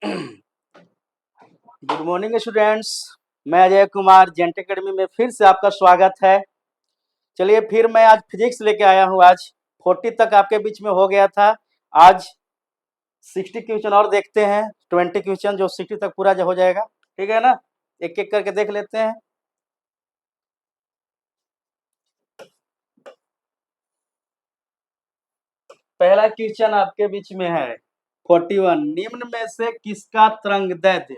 Good morning students. मैं Ajay Kumar gent academy में फिर से आपका स्वागत है। चलिए फिर मैं आज फिजिक्स लेके आया हूँ। आज 40 तक आपके बीच में हो गया था। आज 60 क्वेश्चन और देखते हैं। 20 क्वेश्चन जो 60 तक पूरा हो जाएगा। ठीक है ना, एक एक करके देख लेते हैं। पहला क्वेश्चन आपके बीच में है 41। निम्न में से किसका तरंगदैर्ध्य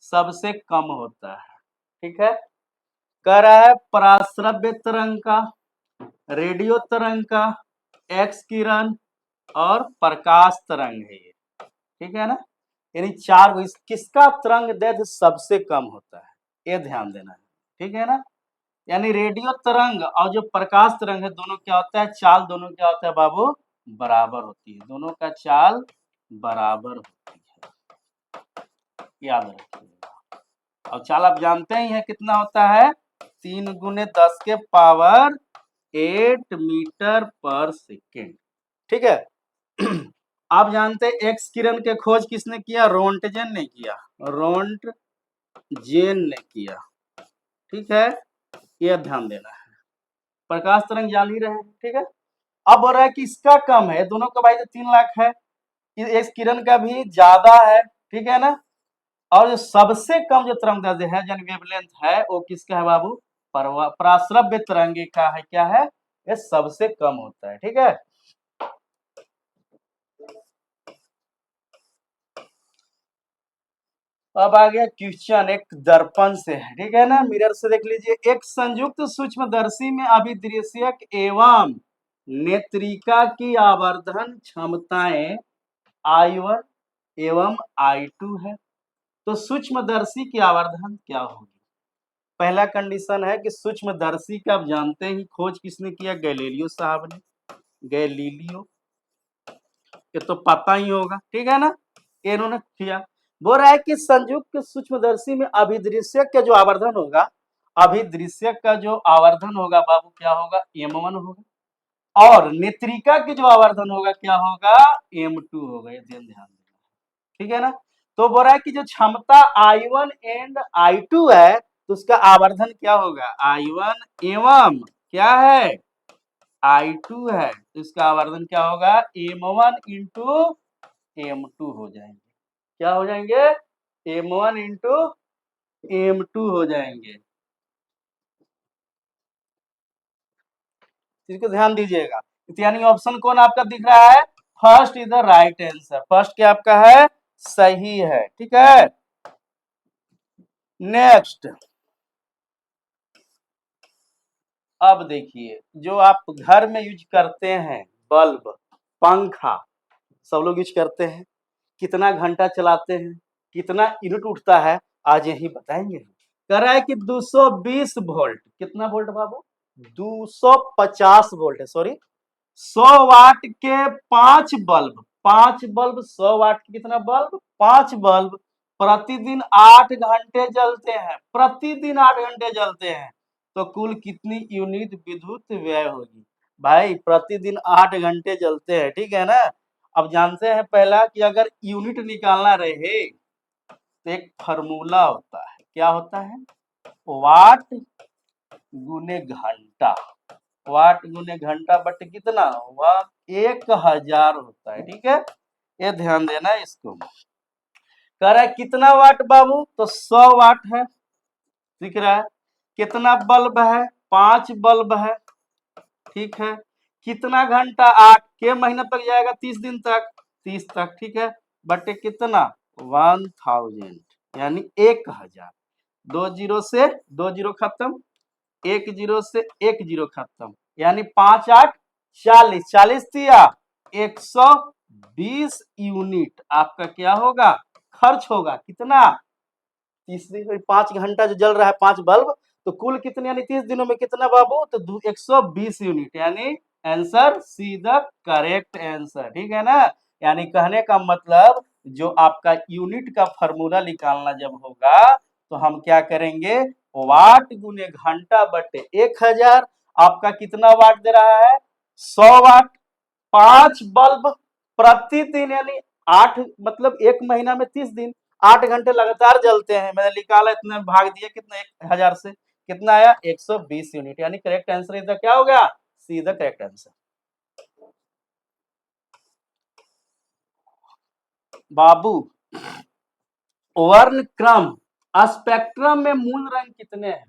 सबसे कम होता है? ठीक है, कह रहा है पराश्रव्य तरंग का, रेडियो तरंग का, एक्स किरण और प्रकाश तरंग है ये। ठीक है ना, यानी चार किसका तरंगदैर्ध्य सबसे कम होता है, ये ध्यान देना है। ठीक है ना, यानी रेडियो तरंग और जो प्रकाश तरंग है दोनों क्या होता है, चाल दोनों क्या होता है बाबू, बराबर होती है। दोनों का चाल बराबर होती है, याद रखिएगा। और चाल आप जानते ही हैं कितना होता है, 3 × 10 के पावर 8 मीटर पर सेकेंड। ठीक है। आप जानते हैं एक्स किरण के खोज किसने किया, रोंटजेन ने किया, रोंटजेन ने किया। ठीक है, यह ध्यान देना है। प्रकाश तरंग जान ही रहे हैं। ठीक है, अब हो रहा है कि इसका कम है, दोनों का भाई तो 3 लाख है, एक्स किरण का भी ज्यादा है। ठीक है ना, और जो सबसे कम जो तरंगदैर्ध्य है यानी वेवलेंथ है वो किसका है बाबू, पराश्रव्य तरंगे का है। क्या है, ये सबसे कम होता है। ठीक है, अब आ गया क्वेश्चन एक दर्पण से है। ठीक है ना, मिरर से देख लीजिए। एक संयुक्त सूक्ष्मदर्शी में अभिदृश्यक एवं नेत्रिका की आवर्धन क्षमताएं I1 एवं I2 है, तो सूक्ष्मदर्शी की आवर्धन क्या होगी? पहला कंडीशन है कि सूक्ष्मदर्शी का आप जानते ही खोज किसने किया, गैलीलियो साहब ने, गैलीलियो, ये तो पता ही होगा। ठीक है ना, इन्होंने किया। बोल रहा है कि संयुक्त सूक्ष्मदर्शी में अभिदृश्यक का जो आवर्धन होगा, अभिदृश्यक का जो आवर्धन होगा बाबू क्या होगा, M1 होगा, और नेत्रिका की जो आवर्धन होगा क्या होगा, M2 होगा। ये ध्यान देना। ठीक है ना, तो बोल रहा है कि जो क्षमता I1 एंड I2 है तो उसका आवर्धन क्या होगा, I1 एवं क्या है, I2 है, तो इसका आवर्धन क्या होगा, M1 इंटू M2 हो जाएंगे। क्या हो जाएंगे, M1 इंटू M2 हो जाएंगे। इसको ध्यान दीजिएगा। यानी ऑप्शन कौन आपका दिख रहा है, first is the right answer. First क्या आपका है, सही है। ठीक है, नेक्स्ट। अब देखिए, जो आप घर में यूज करते हैं बल्ब, पंखा, सब लोग यूज करते हैं, कितना घंटा चलाते हैं, कितना यूनिट उठता है, आज यही बताएंगे। कह रहा है कि 220 वोल्ट, कितना वोल्ट बाबू, 250 वोल्ट है, सॉरी 100 वाट के 5 बल्ब, 5 बल्ब 100 वाट के कितना बल्ब, 5 बल्ब प्रतिदिन 8 घंटे जलते हैं, प्रतिदिन 8 घंटे जलते हैं, तो कुल कितनी यूनिट विद्युत व्यय होगी? भाई प्रतिदिन 8 घंटे जलते हैं। ठीक है ना, अब जानते हैं पहला कि अगर यूनिट निकालना रहे तो एक फॉर्मूला होता है, क्या होता है, वाट गुने घंटा, वाट गुने घंटा बटे कितना, वाट 1000 होता है। ठीक है, ये ध्यान देना है इसको। कह रहा है कितना वाट बाबू, तो 100 वाट है, दिख रहा है। कितना बल्ब है, 5 बल्ब है। ठीक है, कितना घंटा, 8 के महीना तक जाएगा, 30 दिन तक, 30 तक। ठीक है, बटे कितना, 1000, यानी 1000। 2 जीरो से 2 जीरो खत्म, 1 जीरो से 1 जीरो खत्म, यानी 5 8 40, 40 दिया 120 यूनिट आपका क्या होगा, खर्च होगा। कितना, 30 दिन, 5 घंटा जो जल रहा है 5 बल्ब, तो कुल कितने, यानी 30 दिनों में कितना बाबू, तो 120 यूनिट, यानी answer see the correct answer. ठीक है ना, यानी कहने का मतलब जो आपका यूनिट का फॉर्मूला निकालना जब होगा तो हम क्या करेंगे, वाट गुने घंटा बटे 1000। आपका कितना वाट दे रहा है, 100 वाट, 5 बल्ब प्रतिदिन यानी 8 मतलब 1 महीना में 30 दिन, 8 घंटे लगातार जलते हैं। मैंने निकाला, इतने भाग दिया कितना, 1000 से कितना आया, 120 यूनिट। यानी करेक्ट आंसर इधर क्या हो गया, सी द करेक्ट आंसर। बाबू, वर्ण क्रम स्पेक्ट्रम में मूल रंग कितने हैं?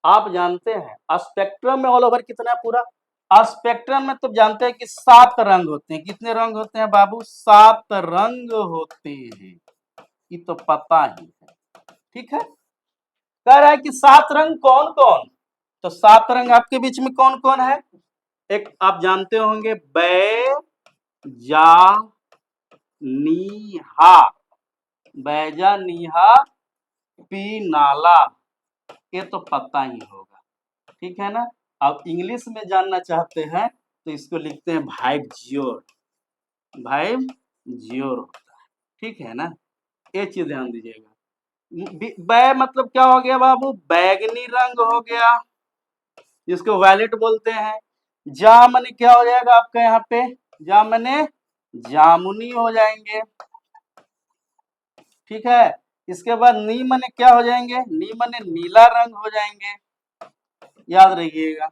आप जानते हैं स्पेक्ट्रम में ऑल ओवर कितना है पूरा? स्पेक्ट्रम में तो जानते हैं कि 7 रंग होते हैं। कितने रंग होते हैं बाबू? 7 रंग होते हैं, ये तो पता ही है। ठीक है, कह रहा है कि 7 रंग कौन कौन? तो 7 रंग आपके बीच में कौन कौन है? एक आप जानते होंगे, बैजा नीहा, बैजा नीहा पी नाला, ये तो पता ही होगा। ठीक है ना। अब इंग्लिश में जानना चाहते हैं तो इसको लिखते हैं भाइब जियोर, भाइब जियोर होता है। ठीक है ना, ये चीज ध्यान दीजिएगा। बै मतलब क्या हो गया बाबू? बैगनी रंग हो गया, जिसको वैलेट बोलते हैं। जा मने क्या हो जाएगा आपका यहाँ पे? जा मने जामुनी हो जाएंगे। ठीक है, इसके बाद नी मने क्या हो जाएंगे? नी मने नीला रंग हो जाएंगे, याद रखिएगा।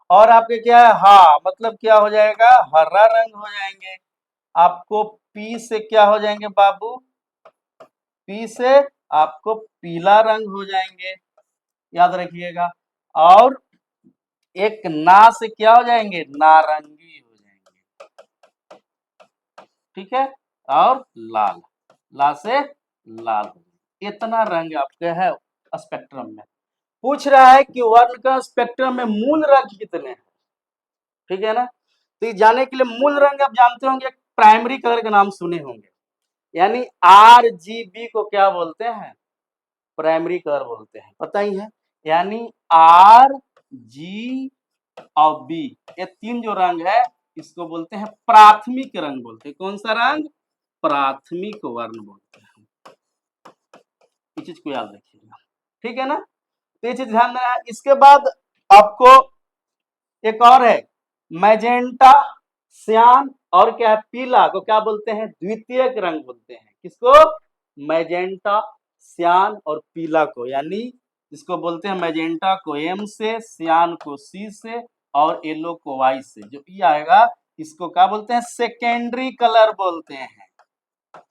और आपके क्या है? हा मतलब क्या हो जाएगा? हरा रंग हो जाएंगे। आपको पी से क्या हो जाएंगे बाबू? पी से आपको पीला रंग हो जाएंगे, याद रखिएगा। और एक ना से क्या हो जाएंगे? नारंगी हो जाएंगे। ठीक है, और लाल, ला से लाल हो जाएंगे। इतना रंग आपके है स्पेक्ट्रम में। पूछ रहा है कि वर्ण का स्पेक्ट्रम में मूल रंग कितने हैं? ठीक है ना। तो ये जाने के लिए मूल रंग आप जानते होंगे, प्राइमरी कलर का नाम सुने होंगे, यानी RGB को क्या बोलते हैं? प्राइमरी कलर बोलते हैं, पता ही है। यानी RG और B, ये 3 जो रंग है इसको बोलते हैं प्राथमिक रंग बोलते हैं। कौन सा रंग? प्राथमिक वर्ण बोलते हैं। इस चीज को याद रखिएगा। ठीक है ना, तो ये चीज ध्यान देना है। इसके बाद आपको एक और है मैजेंटा, सियान और क्या है? पीला को क्या बोलते हैं? द्वितीयक रंग बोलते हैं। किसको? मैजेंटा, सियान और पीला को, यानी इसको बोलते हैं मैजेंटा को M से, सियान को C से और येलो को Y से। जो ई आएगा इसको क्या बोलते हैं? सेकेंडरी कलर बोलते हैं,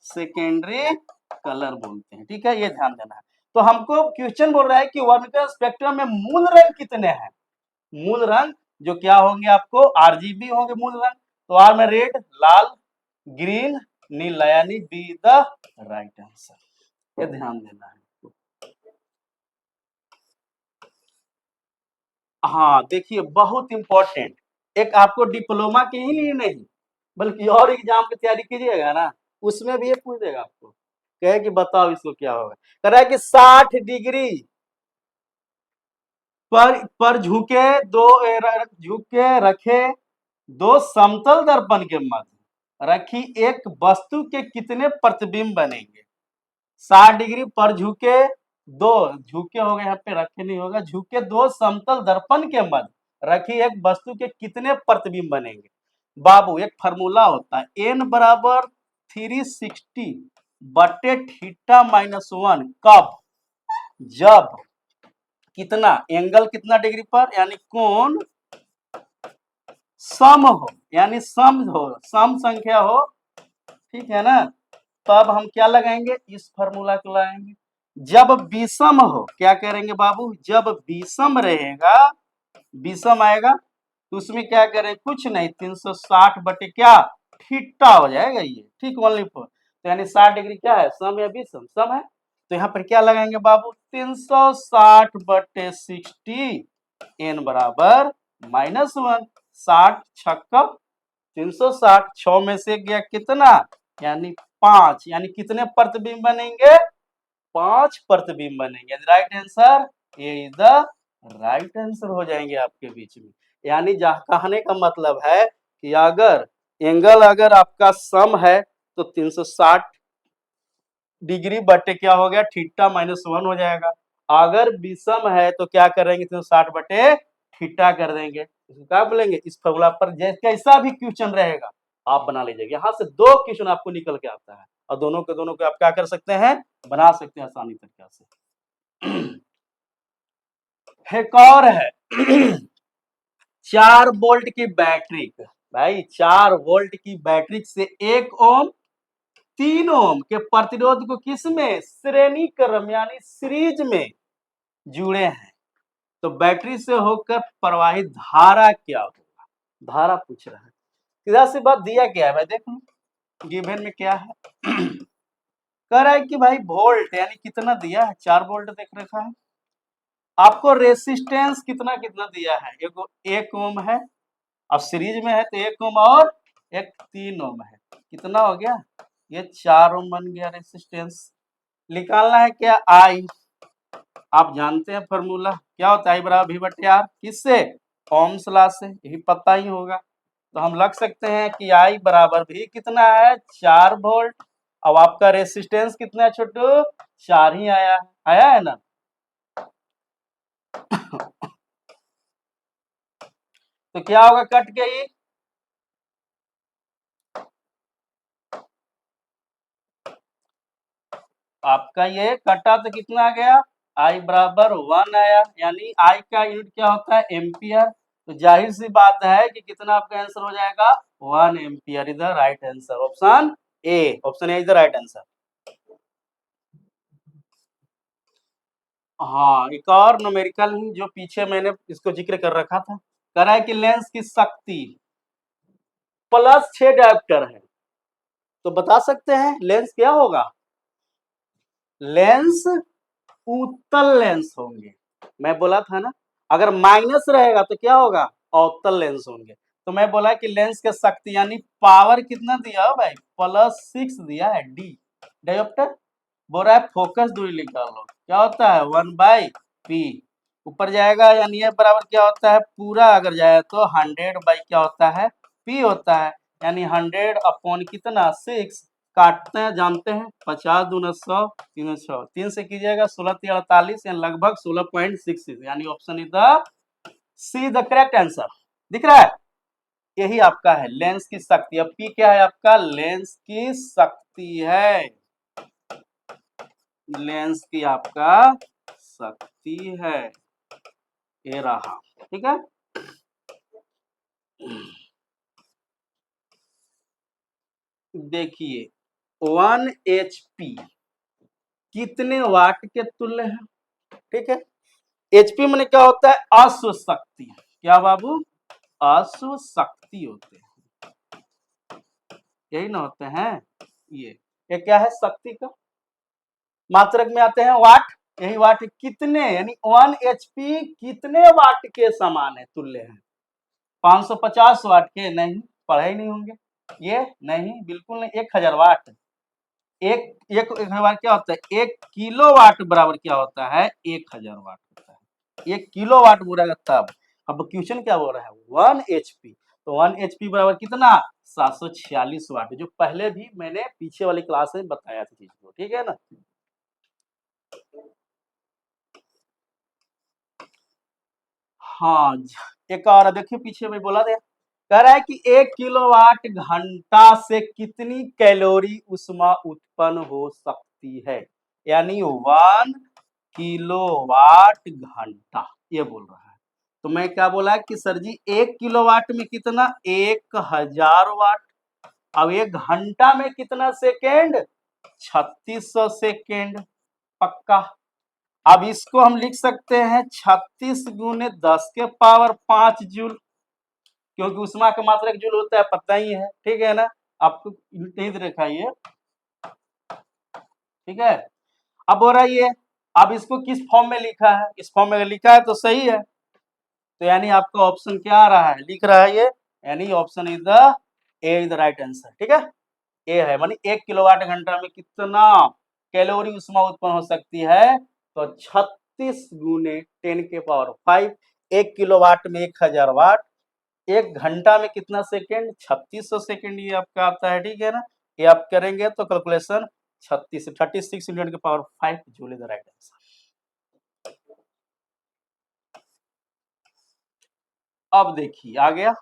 सेकेंडरी कलर बोलते हैं। ठीक है, ये ध्यान देना है। तो हमको क्वेश्चन बोल रहा है कि वर्ण का स्पेक्ट्रम में मूल रंग कितने हैं? मूल रंग जो क्या होंगे आपको? RGB होंगे मूल रंग। तो आर में रेड, लाल, ग्रीन, नीला, यानी बी द राइट आंसर। ये ध्यान देना है। हाँ देखिए, बहुत इंपॉर्टेंट, एक आपको डिप्लोमा के ही लिए नहीं बल्कि और एग्जाम की तैयारी कीजिएगा ना, उसमें भी ये पूछ देगा आपको, कहे कि बताओ इसको क्या होगा। कह रहा है कि 60 डिग्री पर झुके रखे दो समतल दर्पण के मध्य रखी एक वस्तु के कितने प्रतिबिंब बनेंगे? 60 डिग्री पर झुके दो, झुके हो गए यहाँ पे, रखे नहीं होगा, झुके दो समतल दर्पण के मध्य रखी एक वस्तु के कितने प्रतिबिंब बनेंगे? बाबू एक फार्मूला होता है, n बराबर 360 बटे थीटा माइनस 1। कब? जब कितना एंगल कितना डिग्री पर, यानी कोण सम हो, यानी सम हो, सम संख्या हो। ठीक है ना, तब हम क्या लगाएंगे? इस फार्मूला को लगाएंगे। जब विषम हो, क्या करेंगे बाबू? जब विषम रहेगा, विषम आएगा तो उसमें क्या करें? कुछ नहीं, 360 बटे क्या थीटा हो जाएगा ये। ठीक, ओनली फोर। तो यानी 60 डिग्री क्या है? सम या विषम? सम है। तो यहाँ पर क्या लगाएंगे बाबू? 360 बटे 60, n बराबर -1। 60 छक्का 360, 6 में से गया कितना? यानी 5, यानी कितने प्रतिबिंब बनेंगे? 5 प्रतिबिंब बनेंगे। राइट आंसर, ये इज द राइट आंसर हो जाएंगे आपके बीच में। यानी कहने का मतलब है कि अगर एंगल अगर आपका सम है तो 360 डिग्री बटे क्या हो गया? थीटा -1 हो जाएगा। अगर विषम है तो क्या करेंगे? 360 बटे थीटा कर देंगे। इसको क्या बोलेंगे? इस फॉर्मूला पर जैसा भी क्वेश्चन रहेगा आप बना लीजिएगा। यहाँ से 2 क्वेश्चन आपको निकल के आता है और दोनों के दोनों को आप क्या कर सकते हैं, बना सकते हैं आसानी तरीके से। एक और है 4 वोल्ट की बैटरी, भाई 4 वोल्ट की बैटरी से 1 ओम 3 ओम के प्रतिरोध को किसमें श्रेणी क्रम यानी सीरीज में जुड़े हैं, तो बैटरी से होकर प्रवाहित धारा क्या होगा, धारा पूछ रहा है। सीधा सी बात दिया क्या है भाई, देख लो गिवन में क्या है। कह रहा है कि भाई वोल्ट यानी कितना दिया है, 4 वोल्ट देख रखा है। आपको रेसिस्टेंस कितना कितना दिया है, एक ओम है, अब सीरीज में है तो 1 ओम और एक 3 ओम है, कितना हो गया, ये 4 ओम बन गया रेसिस्टेंस। निकालना है क्या, आई, आप जानते हैं फॉर्मूला क्या होता है, आई बराबर वी बटे आर, किससे, ओम्स लॉ से, यही पता ही होगा। तो हम लग सकते हैं कि आई बराबर भी कितना है, 4 वोल्ट। अब आपका रेसिस्टेंस कितना है छोटू, 4 ही आया है ना। तो क्या होगा, कट गई, आपका ये कटा तो कितना आ गया, आई बराबर 1 आया, यानी आई का यूनिट क्या होता है, एम्पियर। तो जाहिर सी बात है कि कितना आपका आंसर हो जाएगा, 1 ampere is the right answer, option A is the right answer. हाँ, एक और न्यूमेरिकल जो पीछे मैंने इसको जिक्र कर रखा था, कह रहा है कि लेंस की शक्ति +6 डायोप्टर है, तो बता सकते हैं लेंस क्या होगा, लेंस उत्तल लेंस होंगे। मैं बोला था ना, अगर माइनस रहेगा तो क्या होगा, अवतल लेंस होंगे। तो मैं बोला कि लेंस का शक्ति यानी पावर कितना दिया हो भाई, +6 दिया है, डी डायोप्टर। बोल रहा है फोकस दूरी निकाल लो, क्या होता है 1/p, ऊपर जाएगा यानी ये बराबर क्या होता है, पूरा अगर जाए तो 100 बाई क्या होता है, p होता है, यानी 100 अपॉन कितना 6, काटते हैं जानते हैं, 50 दूना 100, 3 100, 3 से कीजिएगा 16 3 48, यानी लगभग 16.66, यानी option is the see the correct answer. दिख रहा है, यही आपका है लेंस की शक्ति। अब पी क्या है आपका, लेंस की शक्ति है, लेंस की आपका शक्ति है, ये रहा, ठीक है। देखिए 1 HP कितने वाट के तुल्य है, ठीक है। एचपी में क्या होता है, अश्व शक्ति, क्या बाबू, अश्व शक्ति होते हैं, यही ना होते हैं, ये क्या है, शक्ति का मात्रक में आते हैं वाट, यही वाट कितने, यानी 1 HP कितने वाट के समान है, तुल्य है, 550 वाट के, नहीं पढ़े ही नहीं होंगे ये, नहीं बिल्कुल नहीं, 1000 वाट, एक बार क्या होता है, 1 किलोवाट बराबर क्या होता है, 1000 वाट होता है, 1 किलोवाट बोलेगा तब। अब क्वेश्चन क्या बोल रहा है, 1 HP, तो 1 HP बराबर कितना, 746 वाट, जो पहले भी मैंने पीछे वाली क्लास में बताया था चीज को, ठीक है ना। हाँ, एक और देखिए पीछे में बोला था, कह रहा है कि 1 किलोवाट घंटा से कितनी कैलोरी ऊष्मा उत्पन्न हो सकती है, यानी 1 किलोवाट घंटा, ये बोल रहा है। तो मैं क्या बोला कि सर जी 1 किलोवाट में कितना, 1000 वाट, अब 1 घंटा में कितना सेकेंड, 3600 सेकेंड, पक्का। अब इसको हम लिख सकते हैं 36 गुने 10 के पावर 5 जूल, क्योंकि उष्मा का मात्रक जूल होता है, पता ही है, ठीक है ना, आपको नहीं देखा ये, ठीक है। अब हो रहा है ये, अब इसको किस फॉर्म में लिखा है, इस फॉर्म में लिखा है तो सही है, तो यानी आपका ऑप्शन क्या आ रहा है, लिख रहा है ये, यानी option is the A is the right answer, ठीक है। ए है, मानी 1 किलोवाट घंटा में कितना कैलोरी ऊष्मा उत्पन्न हो सकती है, तो 36 गुने 10 के पावर 5, 1 किलोवाट में 1000 वाट, 1 घंटा में कितना सेकेंड, 3600 सेकेंड, ये आपका आता है, ठीक है ना। ये आप करेंगे तो कैलकुलेशन 36 इंटू 10 के power 5 joule is the right answer. अब देखिए आ गया,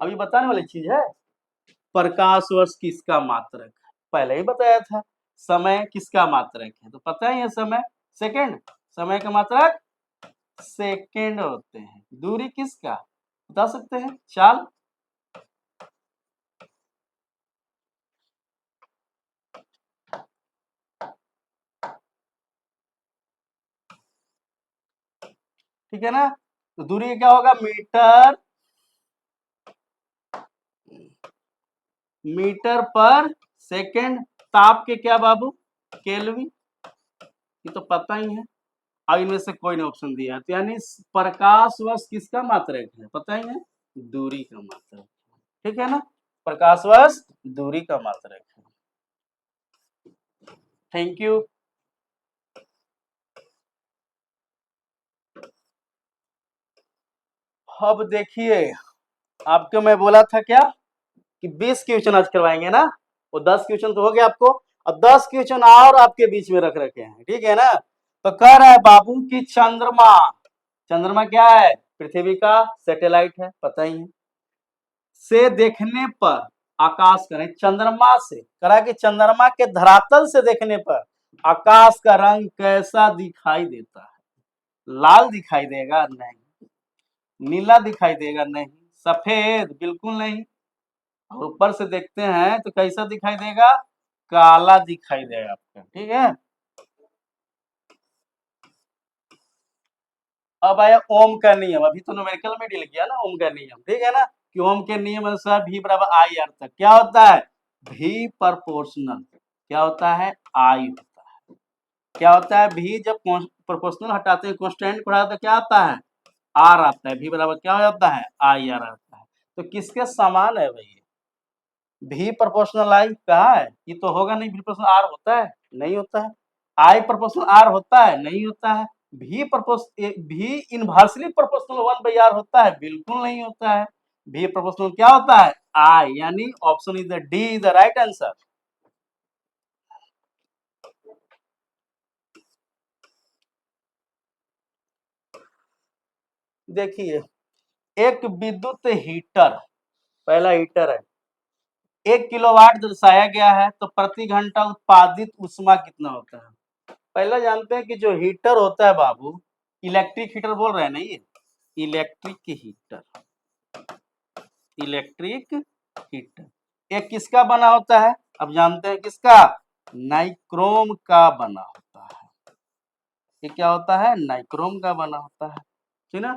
अभी बताने वाली चीज है, प्रकाश वर्ष किसका मात्रक है? पहले ही बताया था। समय किसका मात्रक है? तो पता ही है समय सेकंड, समय का मात्रक सेकंड होते हैं। दूरी किसका बता सकते हैं? चाल ठीक है ना। तो दूरी क्या होगा? मीटर मीटर पर सेकंड। ताप के क्या बाबू? केल्विन। ये तो पता ही है। अब इनमें से कोई ने ऑप्शन दिया है तो यानी प्रकाश वर्ष किसका मात्रक है? पता ही है, दूरी का मात्रक। ठीक है ना, प्रकाश वर्ष दूरी का मात्रक है। Thank you. अब देखिए, आपको मैं बोला था क्या कि 20 क्वेश्चन आज करवाएंगे ना, वो 10 क्वेश्चन तो हो गया आपको, अब 10 क्वेश्चन और आपके बीच में रख रखे हैं। ठीक है ना। तो कह रहा है बाबू कि चंद्रमा, चंद्रमा क्या है? पृथ्वी का सैटेलाइट है, पता ही है। से देखने पर आकाश करें, चंद्रमा से करा कि चंद्रमा के धरातल से देखने पर आकाश का रंग कैसा दिखाई देता है? लाल दिखाई देगा? नहीं। नीला दिखाई देगा? नहीं। सफेद? बिल्कुल नहीं। और ऊपर से देखते हैं तो कैसा दिखाई देगा? काला दिखाई देगा आपका। ठीक है। अब आया ओम का नियम, अभी तो न्यूमेरिकल में डील किया ना ओम का नियम। ठीक है ना, कि ओम के नियम अनुसार भी बराबर आई आर तक क्या होता है? भी प्रोपोर्शनल। क्या होता है? आई होता है। क्या होता है? भी जब प्रोपोर्शनल हटाते हैं, कांस्टेंट को हटाते हैं, क्या आता है? आर आता है। भी बराबर क्या हो जाता है? आई आर आता है। तो किसके समान है भाई? भी प्रोपोर्शनल आई कहाँ है? ये तो होगा नहीं। भी प्रोपोर्शनल आर होता है? नहीं होता है। आई प्रोपोर्शनल आर होता है? नहीं होता है। भी इनवर्सली प्रोपोर्शनल 1/r होता है? बिल्कुल नहीं होता है। भी प्रोपोर्शनल क्या होता है? आई, यानी option is the D is the right answer. देखिए, एक विद्युत हीटर, पहला हीटर है, 1 किलोवाट दर्शाया गया है, तो प्रति घंटा उत्पादित ऊष्मा कितना होता है? पहला जानते हैं कि जो हीटर होता है बाबू, इलेक्ट्रिक हीटर बोल रहे हैं ना, ये इलेक्ट्रिक हीटर, इलेक्ट्रिक हीटर ये किसका बना होता है? अब जानते हैं किसका? नाइक्रोम का बना होता है। ये क्या होता है? नाइक्रोम का बना होता है। ठीक ना।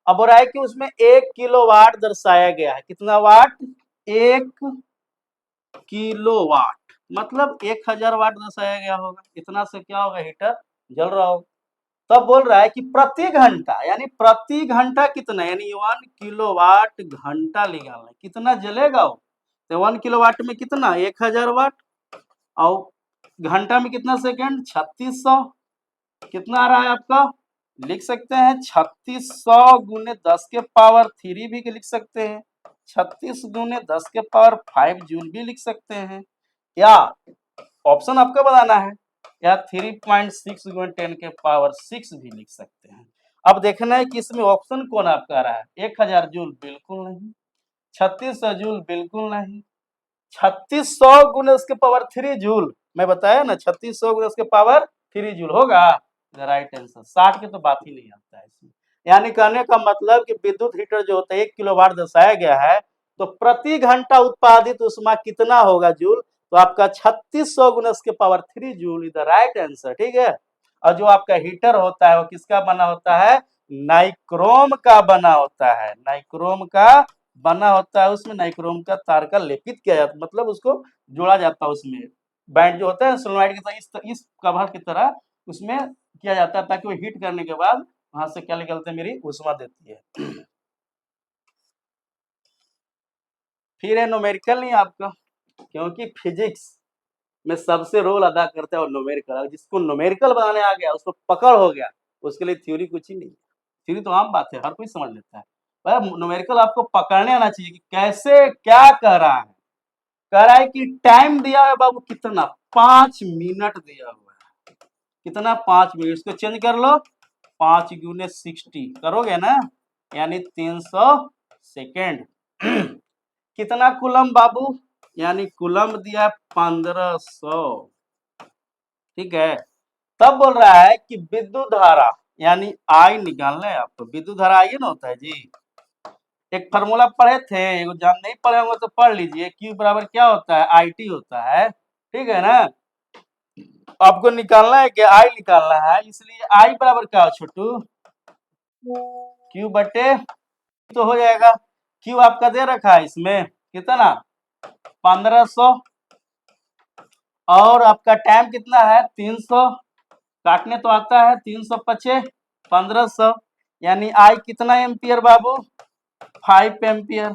अब हो रहा है कि उसमें 1 किलोवाट दर्शाया गया है। कितना वाट? 1 किलोवाट, मतलब 1000 वाट दर्शाया गया होगा। इतना से क्या होगा? हीटर जल रहा होगा। तब बोल रहा है कि प्रति घंटा, यानी प्रति घंटा कितना, यानी 1 किलोवाट घंटा निकालना, कितना जलेगा वो? तो 1 किलोवाट में कितना? 1000 वाट। और घंटा में कितना सेकेंड? 3600। कितना आ रहा है आपका? लिख सकते हैं 3600 गुने 10 के पावर 3 भी लिख सकते हैं, 36 गुने 10 के पावर 5 जूल भी लिख सकते हैं, या ऑप्शन आपको बताना है, या 3.6 गुने 10 के पावर 6 भी लिख सकते हैं। अब देखना है कि इसमें ऑप्शन कौन आपका आ रहा है। 1000 जूल बिल्कुल नहीं, 3600 जूल बिल्कुल नहीं, 3600 गुने उसके पावर 3 जूल, मैं बताया ना 3600 गुने उसके पावर 3 जूल होगा राइट आंसर। 60 की तो बात ही नहीं आता है इसमें। यानी कहने का मतलब कि विद्युत हीटर जो होता है 1 किलोवाट दर्शाया गया है, तो प्रति घंटा उत्पादित ऊष्मा कितना होगा जूल? तो आपका 3600 गुने उसके power 3 joule is the right answer. ठीक है। और जो आपका हीटर होता है वो किसका बना होता है? नाइक्रोम का बना होता है। नाइक्रोम का बना होता है, उसमें नाइक्रोम का तार का लेपित किया जाता है, मतलब उसको जोड़ा जाता है उसमें। बैंड जो होता है सोलनॉइड की तरह, इस कवर की तरह उसमें किया जाता है, ताकि वो हीट करने के बाद वहां से क्या निकलते हैं? मेरी ऊष्मा देती है। फिर है न्यूमेरिकल नहीं आपका, क्योंकि फिजिक्स में सबसे रोल अदा करता है और न्यूमेरिकल। जिसको न्यूमेरिकल बनाने आ गया उसको पकड़ हो गया, उसके लिए थ्योरी कुछ ही नहीं। थ्योरी तो आम बात है, हर कोई समझ लेता है, पर न्यूमेरिकल आपको पकड़ने आना चाहिए कि कैसे क्या कह रहा है। कह रहा है कि टाइम दिया है बाबू कितना? 5 मिनट दिया हुआ है। कितना? 5 मिनट। इसको चेंज कर लो, 5 गुने 60 करोगे ना, यानी 300 सेकेंड। कितना कूलम बाबू? यानी कूलम्ब दिया 1500, ठीक है। तब बोल रहा है कि विद्युत धारा यानी आई निकालना है आपको। विद्युत धारा आई ना होता है जी, एक फार्मूला पढ़े थे, वो जान नहीं पढ़े होंगे तो पढ़ लीजिए। क्यू बराबर क्या होता है, आई टी होता है, ठीक है ना। आपको निकालना है कि आई निकालना है, इसलिए आई बराबर क्या हो छोटू, क्यू बटे तो हो जाएगा। क्यू आपका दे रखा है इसमें कितना 1500, और आपका टाइम कितना है 300, काटने तो आता है 300 पचे 1500, यानी आई कितना एम्पियर बाबू 5 एम्पियर।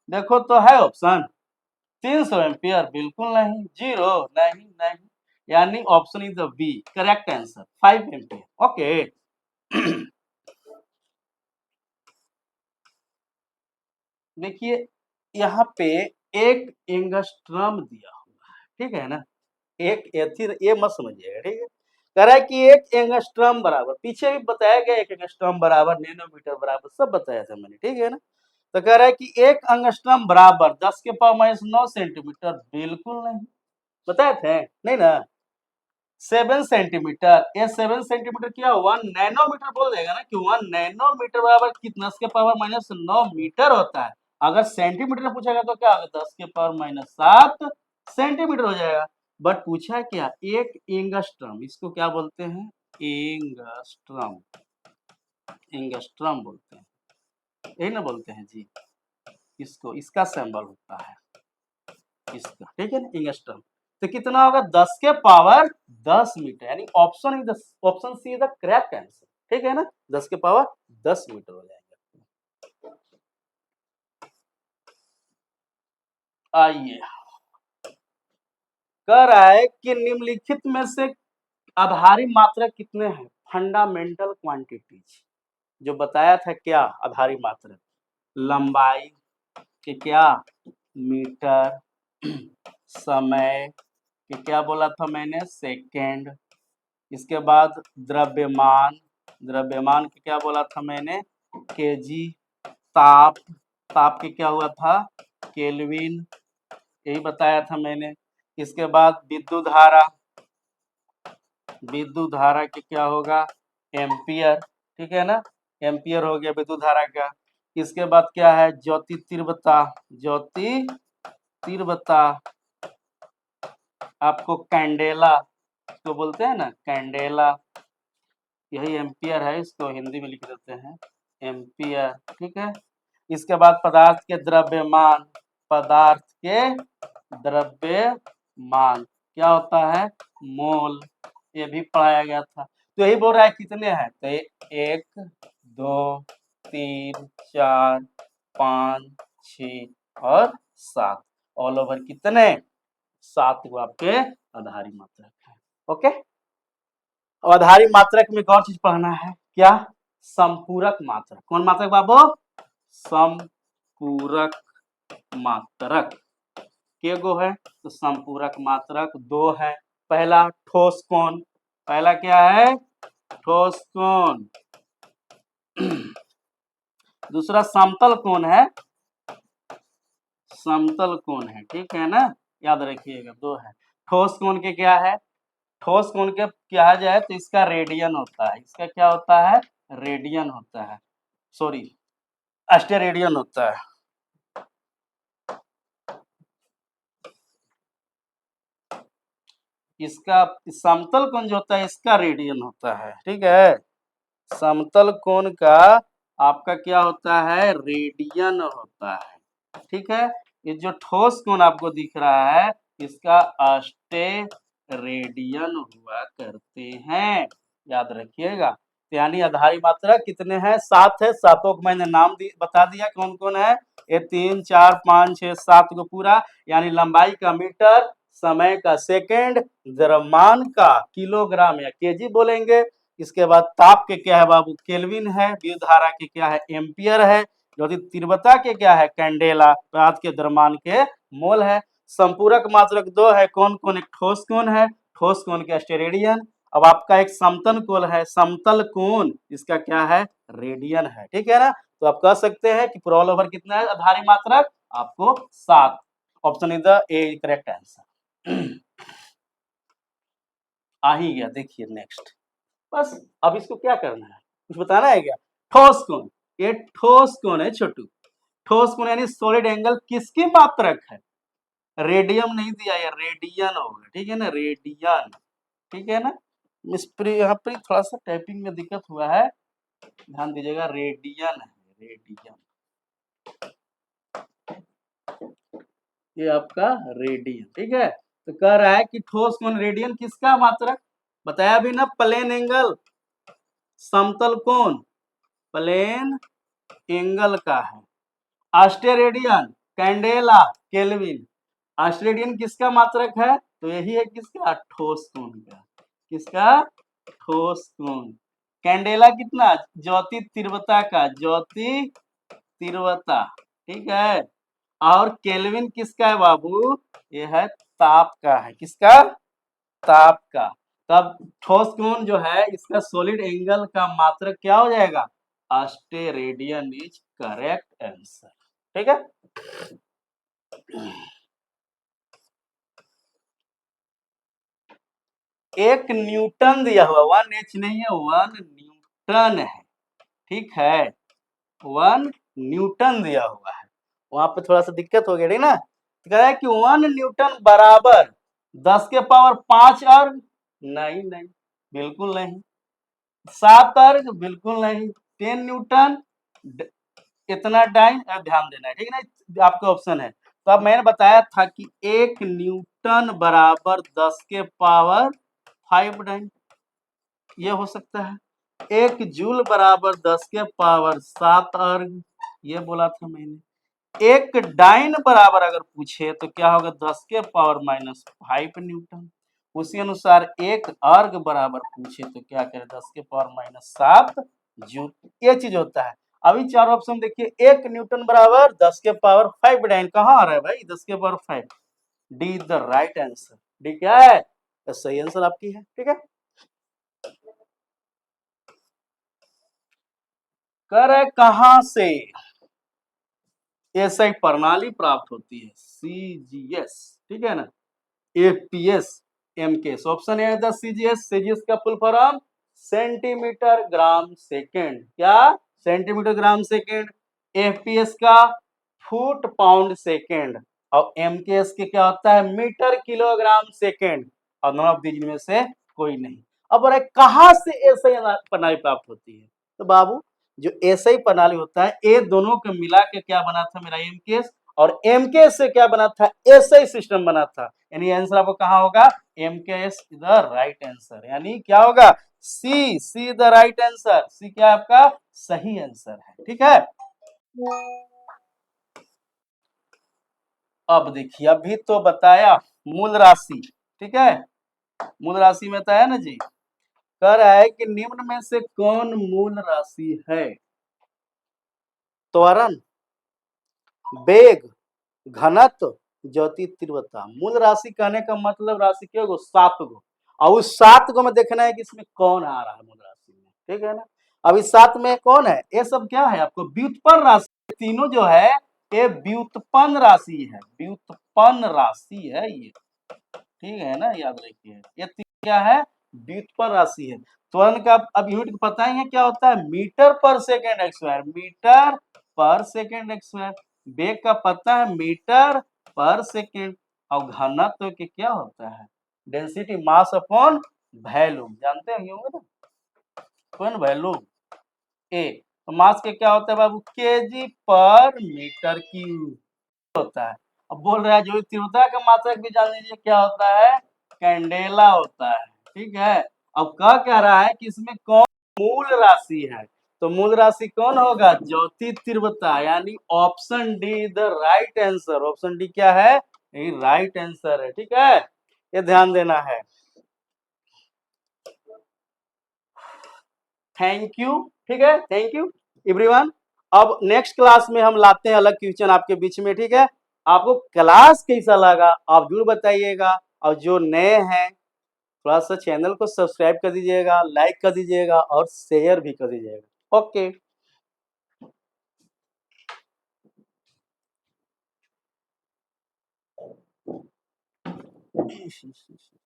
देखो तो है ऑप्शन 300 एम्पियर, बिल्कुल नहीं, जीरो, नहीं नहीं, यानी option is the B correct answer 5 ampere. Okay देखिए यहाँ पे एक एंगस्ट्रम दिया हुआ है, ठीक है ना। एक एथिर, ये मत समझिएगा, ठीक है। कह रहा है कि एक एंगस्ट्रम बराबर, पीछे भी बताया गया एक एंगस्ट्रम बराबर नैनोमीटर बराबर सब बताया था मैंने, ठीक है ना। तो कह रहा है कि एक एंगस्ट्रम बराबर 10 के पावर माइनस 9 सेंटीमीटर, बिल्कुल नहीं बताए थे, नहीं ना। 7 सेंटीमीटर, ये 7 सेंटीमीटर क्या 1 नैनोमीटर बोल देगा ना, कि 1 नैनोमीटर बराबर कितना 10 के पावर माइनस 9 मीटर होता है। अगर सेंटीमीटर में पूछेगा तो क्या होगा 10 के पावर माइनस 7 सेंटीमीटर हो जाएगा। बट पूछा है क्या एक एंगस्ट्रम, इसको क्या बोलते हैं एंगस्ट्रम, एंगस्ट्रम बोलते हैं, यही ना बोलते हैं जी। इसको, इसका सिंबल होता है इसका, ठीक है ना एंगस्ट्रम। तो कितना होगा 10 के पावर 10 मीटर, यानी option is option C is the correct answer, ठीक है ना। 10 के पावर 10 मीटर हो जाएगा। आइए कह रहा है कि निम्नलिखित में से आधारी मात्रा कितने हैं, फंडामेंटल क्वांटिटीज। जो बताया था क्या आधारी मात्रा, लंबाई के क्या मीटर, समय के क्या बोला था मैंने सेकेंड, इसके बाद द्रव्यमान, द्रव्यमान के क्या बोला था मैंने केजी, ताप, ताप के क्या हुआ था केल्विन, यही बताया था मैंने। इसके बाद विद्युत धारा, विद्युत धारा के क्या होगा एम्पियर, ठीक है ना, एम्पियर हो गया विद्युत धारा का। इसके बाद क्या है ज्योति तीव्रता, ज्योति तीव्रता आपको कैंडेला तो बोलते हैं ना कैंडेला, यही एम्पियर है, इसको हिंदी में लिख देते हैं एम्पियर, ठीक है। इसके बाद पदार्थ के द्रव्यमान, पदार्थ के द्रव्यमान क्या होता है मोल, ये भी पढ़ाया गया था। तो यही बोल रहा है कितने हैं, तो 1 2 3 4 5 6 और 7, ऑल ओवर कितने 7 को आपके आधारी मात्रक है। ओके, और आधारी मात्रक में एक और चीज पढ़ना है क्या, संपूरक मात्रक। कौन मात्रक बाबू, संपूरक मात्रक के गो है, तो संपूरक मात्रक 2 है। पहला ठोस कोण, पहला क्या है ठोस कोण, दूसरा समतल कोण है, समतल कोण है, ठीक है ना, याद रखिएगा 2 है। ठोस कोण के क्या है, ठोस कोण के कहा जाए तो इसका रेडियन होता है, इसका क्या होता है रेडियन होता है, सॉरी अस्टेरेडियन होता है। इसका समतल कोण जो होता है इसका रेडियन होता है, ठीक है। समतल कोण का आपका क्या होता है रेडियन होता है, ठीक है। ये जो ठोस कोण आपको दिख रहा है इसका अस्टेरेडियन हुआ करते हैं, याद रखिएगा। यानी आधारी मात्रा कितने हैं 7 है, सातों को मैंने नाम बता दिया कौन कौन है, ये 3 4 5 6 7 को पूरा, यानी लंबाई का मीटर, समय का सेकेंड, द्रव्यमान का किलोग्राम या केजी बोलेंगे। इसके बाद ताप के क्या है बाबू केल्विन है, विद्युत धारा के क्या है एम्पियर है, ज्योति तीव्रता के क्या है कैंडेला, पदार्थ के द्रव्यमान के मोल है। संपूरक मात्रक 2 है, कौन कौन, एक ठोस कोण है, ठोस कोण के अस्टेरेडियन। अब आपका एक समतल कोण है, समतल कोण इसका क्या है रेडियन है, ठीक है ना। तो आप कह सकते हैं कि ऑल ओवर कितना है आधारी मात्रक आपको 7। Option is the A correct answer. आ ही गया, देखिए नेक्स्ट। बस अब इसको क्या करना है, कुछ बताना है क्या? ठोस कोण, ये ठोस कोण है छोटू। ठोस कोण यानी सॉलिड एंगल किसकी मात्रक है? रेडियम नहीं दिया है, रेडियन होगा, ठीक है ना, रेडियन, ठीक है ना। इस पर यहाँ पर थोड़ा सा टाइपिंग में दिक्कत हुआ है, ध्यान दीजिएगा, रेडियन है, रेडियन, ये आपका रेडियन, ठीक है। तो कह रहा है कि ठोस कोण रेडियन किसका मात्रक, बताया भी ना, प्लेन एंगल, समतल कोण, प्लेन एंगल का है। ऑस्टेरेडियन, कैंडेला, केल्विन, ऑस्ट्रेडियन किसका मात्रक है? तो यही है किसका, ठोस कोण का, किसका, ठोस कोण। कैंडेला कितना, ज्योति तीव्रता का, ज्योति तीव्रता, ठीक है। और केल्विन किसका है बाबू, ये है ताप का है, किसका, ताप का। तब ठोस कोण जो है इसका सॉलिड एंगल का मात्रक क्या हो जाएगा, ऑस्टेरेडियन इज करेक्ट आंसर, ठीक है। एक न्यूटन दिया हुआ, 1 H नहीं है, 1 न्यूटन है, ठीक है, 1 न्यूटन दिया हुआ है, वहां पे थोड़ा सा दिक्कत हो गया, ठीक ना। कह रहा है कि 1 न्यूटन बराबर 10 के पावर 5 अर्ग, नहीं नहीं, बिल्कुल नहीं। 7 अर्ग, बिल्कुल नहीं। 10 न्यूटन, इतना टाइम, ध्यान देना है, ठीक है ना, आपका ऑप्शन है। तो अब मैंने बताया था कि 1 न्यूटन बराबर 10 के पावर 5 डाइन, ये हो सकता है। 1 जूल बराबर 10 के पावर 7 अर्ग, ये बोला था मैंने। 1 डाइन बराबर अगर पूछे तो क्या होगा, 10 के पावर -5 न्यूटन। उसी अनुसार 1 अर्ग बराबर पूछे तो क्या करें, 10 के पावर -7 जूल, ये चीज होता है। अभी चार ऑप्शन देखिए, 1 न्यूटन बराबर 10 के पावर 5 डाइन, कहाँ आ रहा है भाई 10 के power 5, D the right answer, D क्या है, तो सही आंसर आपकी है, ठीक है। कर है कहां से एसआई प्रणाली प्राप्त होती है, सीजीएस, ठीक है ना, APS, MKS. Option A the CGS, CGS का full form centimetre gram second, क्या, सेंटीमीटर ग्राम सेकेंड। एफपीएस का फुट पाउंड सेकेंड, और एमकेएस के क्या होता है, मीटर किलोग्राम सेकेंड, और नॉन ऑफ दीज में से कोई नहीं। अब कहां से एसआई प्रणाली प्राप्त होती है, तो बाबू जो एसआई प्रणाली होता है, ये दोनों को मिला के क्या बना था मेरा एमकेएस, और एमकेएस से क्या बना था, एसआई सिस्टम बना था। यानी आंसर आपको कहां होगा, MKS is the right answer, यानी क्या होगा, सी द राइट आंसर, सी क्या आपका सही आंसर है, ठीक है। अब देखिए, अभी तो बताया मूल राशि, ठीक है, मूल राशि में बताया ना जी। कह रहा है कि निम्न में से कौन मूल राशि है, त्वरण, वेग, घनत्व, ज्योति तीव्रता। मूल राशि कहने का मतलब राशि क्या होगा, 7 गो, और उस 7 गो में देखना है कि इसमें कौन आ रहा है मूल राशि में, ठीक है ना। अब इस 7 में कौन है, ये सब क्या है आपको, व्युत्पन्न राशि, तीनों जो है ये व्युत्पन्न राशि है, व्युत्पन्न राशि है ये, ठीक है ना, याद रखिए, ये क्या है, व्युत्पन्न राशि है। त्वरण का अब यूनिट पता ही है क्या होता है, मीटर पर सेकेंड स्क्वायर, मीटर पर सेकेंड स्क्वायर। वेग का पता है, मीटर पर सेकेंड। और घनत्व के क्या होता है, डेंसिटी, मास अपॉन वॉल्यूम, जानते होंगे ना, कौन वॉल्यूम, ए। तो मास के क्या होता है बाबू, केजी पर मीटर क्यूब होता है। अब बोल रहा है जो तीव्रता का मात्रक भी जान लीजिए क्या होता है, कैंडेला होता है, ठीक है। अब कह रहा है कि इसमें कौन मूल राशि है, तो मूल राशि कौन होगा, ज्योति तीव्रता, यानी option D the right answer, option D क्या है, ये राइट आंसर है, ठीक है, ये ध्यान देना है। थैंक यू, ठीक है, थैंक यू एवरीवन। अब नेक्स्ट क्लास में हम लाते हैं अलग क्वेश्चन आपके बीच में, ठीक है। आपको क्लास कैसा लगा आप जरूर बताइएगा, और जो नए हैं थोड़ा सा चैनल को सब्सक्राइब कर दीजिएगा, लाइक कर दीजिएगा और शेयर भी कर दीजिएगा, ओके। इश, इश, इश।